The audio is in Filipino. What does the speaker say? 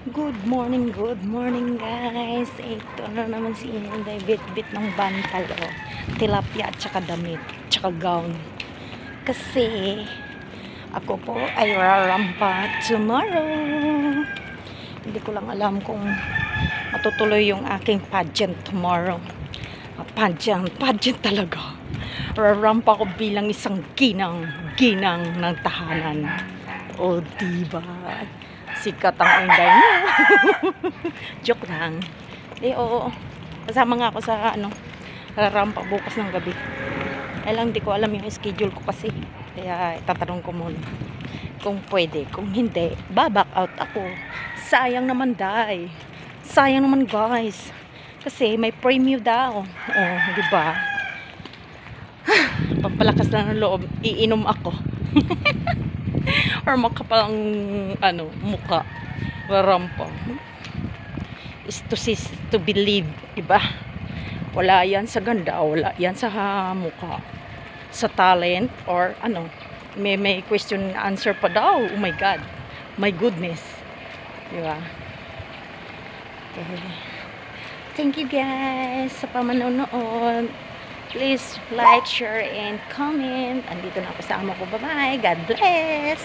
Good morning guys. Ito na naman si Inday, bit-bit ng bantal o tilapia at saka damit, tsaka gown. Kasi ako po ay rarampa tomorrow. Hindi ko lang alam kung matutuloy yung aking pageant tomorrow. Pageant talaga. Rarampa ko bilang isang ginang ng tahanan. O diba? Sikat ang Inday mo. Joke lang. Oo. Kasama nga ako sa rarampa bukas ng gabi. Ay lang, di ko alam yung schedule ko kasi. Kaya itatanong ko muna kung pwede. Kung hindi, baback out ako. Sayang naman, day. Sayang naman, guys. Kasi may premium daw. Oh, di ba? Pampalakas lang ng loob, iinom ako. Or makapalang muka, rarampa. Is to see to believe, diba? Wala yan sa ganda, wala yan sa muka, sa talent, or may question and answer pa daw. Oh my god, my goodness, diba? Okay. Thank you guys sa pamanonood. Please like, share, and comment. Andito na ako sa amo ko. Bye-bye. God bless.